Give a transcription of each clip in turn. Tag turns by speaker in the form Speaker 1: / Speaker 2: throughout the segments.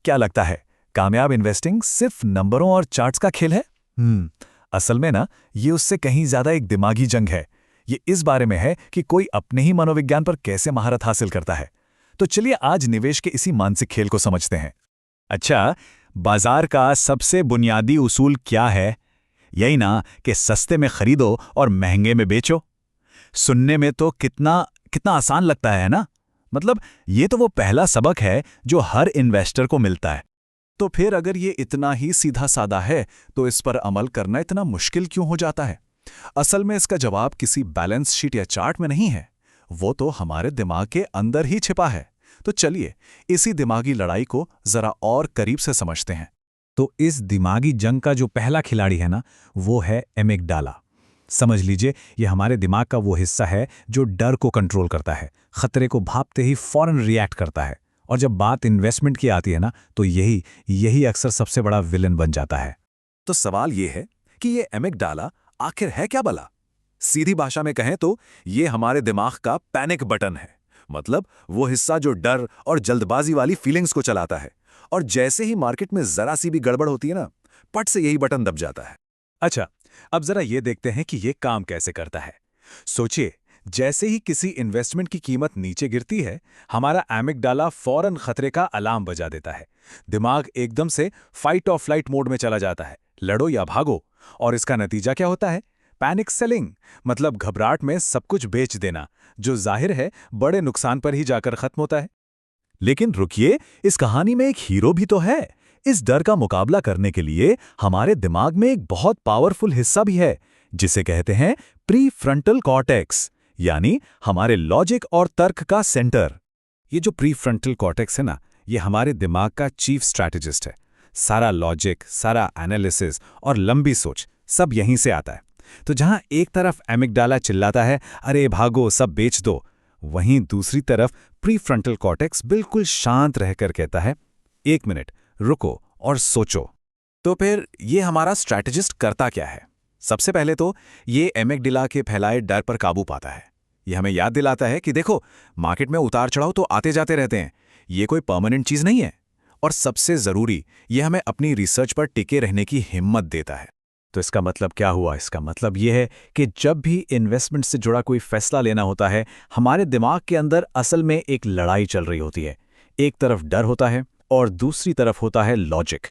Speaker 1: क्या लगता है, कामयाब इन्वेस्टिंग सिर्फ नंबरों और चार्ट्स का खेल है? असल में ना, ये उससे कहीं ज्यादा एक दिमागी जंग है। ये इस बारे में है कि कोई अपने ही मनोविज्ञान पर कैसे महारत हासिल करता है। तो चलिए आज निवेश के इसी मानसिक खेल को समझते हैं।
Speaker 2: अच्छा, बाजार का सबसे बुनियादी उसूल क्या है? यही ना कि सस्ते में खरीदो और महंगे में बेचो। सुनने में तो कितना कितना आसान लगता है ना? मतलब ये तो वो पहला सबक है जो हर इन्वेस्टर को मिलता है।
Speaker 1: तो फिर अगर ये इतना ही सीधा साधा है तो इस पर अमल करना इतना मुश्किल क्यों हो जाता है? असल में इसका जवाब किसी बैलेंस शीट या चार्ट में नहीं है, वो तो हमारे दिमाग के अंदर ही छिपा है। तो चलिए इसी दिमागी लड़ाई को जरा और करीब से समझते हैं।
Speaker 2: तो इस दिमागी जंग का जो पहला खिलाड़ी है ना, वो है एमिगडाला। समझ लीजिए, ये हमारे दिमाग का वो हिस्सा है जो डर को कंट्रोल करता है, खतरे को भांपते ही फौरन रिएक्ट करता है। और जब बात इन्वेस्टमेंट की आती है ना, तो यही अक्सर सबसे बड़ा विलन बन जाता है।
Speaker 1: तो सवाल ये है कि ये एमिगडाला आखिर है क्या भला? सीधी भाषा में कहें तो ये हमारे दिमाग का पैनिक बटन है। मतलब वो हिस्सा जो डर और जल्दबाजी वाली फीलिंग्स को चलाता है, और जैसे ही मार्केट में जरा सी भी गड़बड़ होती है ना, पट से यही बटन दब जाता है।
Speaker 2: अच्छा, अब जरा ये देखते हैं कि ये काम कैसे करता है। सोचिए, जैसे ही किसी इन्वेस्टमेंट की कीमत नीचे गिरती है, हमारा एमिगडाला फौरन खतरे का अलार्म बजा देता है। दिमाग एकदम से फाइट और फ्लाइट मोड में चला जाता है, लड़ो या भागो। और इसका नतीजा क्या होता है? पैनिक सेलिंग, मतलब घबराहट में सब कुछ बेच देना, जो जाहिर है बड़े नुकसान पर ही जाकर खत्म होता है।
Speaker 1: लेकिन रुकिए, इस कहानी में एक हीरो भी तो है। इस डर का मुकाबला करने के लिए हमारे दिमाग में एक बहुत पावरफुल हिस्सा भी है, जिसे कहते हैं प्री फ्रंटल कॉर्टेक्स, यानी हमारे लॉजिक और तर्क का सेंटर।
Speaker 2: ये जो प्री फ्रंटल कॉर्टेक्स है ना, ये हमारे दिमाग का चीफ स्ट्रैटेजिस्ट है। सारा लॉजिक, सारा एनालिसिस और लंबी सोच सब यहीं से आता है। तो जहां एक तरफ एमिगडाला चिल्लाता है, अरे भागो, सब बेच दो, वहीं दूसरी तरफ प्री फ्रंटल कॉर्टेक्स बिल्कुल शांत रहकर कहता है, एक मिनट रुको और सोचो।
Speaker 1: तो फिर ये हमारा स्ट्रैटेजिस्ट करता क्या है? सबसे पहले तो ये एमिगडाला के फैलाए डर पर काबू पाता है। ये हमें याद दिलाता है कि देखो, मार्केट में उतार चढ़ाव तो आते जाते रहते हैं, ये कोई परमानेंट चीज नहीं है। और सबसे जरूरी, ये हमें अपनी रिसर्च पर टिके रहने की हिम्मत देता है।
Speaker 2: तो इसका मतलब क्या हुआ? इसका मतलब यह है कि जब भी इन्वेस्टमेंट से जुड़ा कोई फैसला लेना होता है, हमारे दिमाग के अंदर असल में एक लड़ाई चल रही होती है। एक तरफ डर होता है और दूसरी तरफ होता है लॉजिक।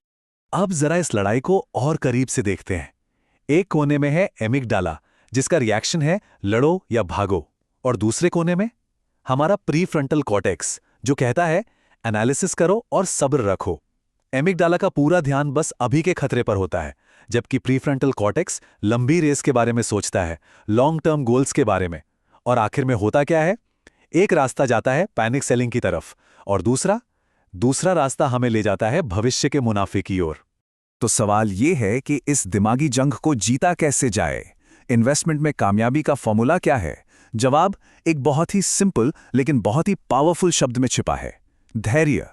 Speaker 1: अब जरा इस लड़ाई को और करीब से देखते हैं। एक कोने में है एमिगडाला, जिसका रिएक्शन है लड़ो या भागो, और दूसरे कोने में हमारा प्री फ्रंटल कॉर्टेक्स, जो कहता है एनालिसिस करो और सब्र रखो। एमिगडाला का पूरा ध्यान बस अभी के खतरे पर होता है, जबकि प्री फ्रंटल कॉर्टेक्स लंबी रेस के बारे में सोचता है, लॉन्ग टर्म गोल्स के बारे में। और आखिर में होता क्या है? एक रास्ता जाता है पैनिक सेलिंग की तरफ, और दूसरा रास्ता हमें ले जाता है भविष्य के मुनाफे की ओर।
Speaker 2: तो सवाल ये है कि इस दिमागी जंग को जीता कैसे जाए? इन्वेस्टमेंट में कामयाबी का फॉर्मूला क्या है? जवाब एक बहुत ही सिंपल लेकिन बहुत ही पावरफुल शब्द में छिपा है, धैर्य।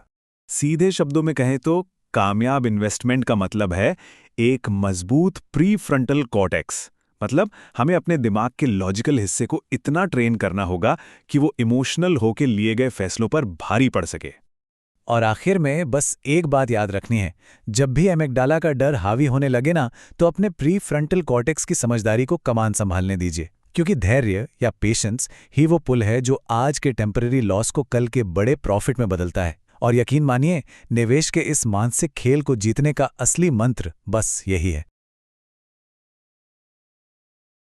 Speaker 2: सीधे शब्दों में कहें तो कामयाब इन्वेस्टमेंट का मतलब है एक मजबूत प्री फ्रंटल कॉर्टेक्स। मतलब हमें अपने दिमाग के लॉजिकल हिस्से को इतना ट्रेन करना होगा कि वो इमोशनल होकर लिए गए फैसलों पर भारी पड़ सके। और आखिर में बस एक बात याद रखनी है, जब भी एमिगडाला का डर हावी होने लगे ना, तो अपने प्री फ्रंटल कॉर्टेक्स की समझदारी को कमान संभालने दीजिए। क्योंकि धैर्य या पेशेंस ही वो पुल है जो आज के टेम्पररी लॉस को कल के बड़े प्रॉफिट में बदलता है। और यकीन मानिए, निवेश के इस मानसिक खेल को जीतने का असली मंत्र बस यही है।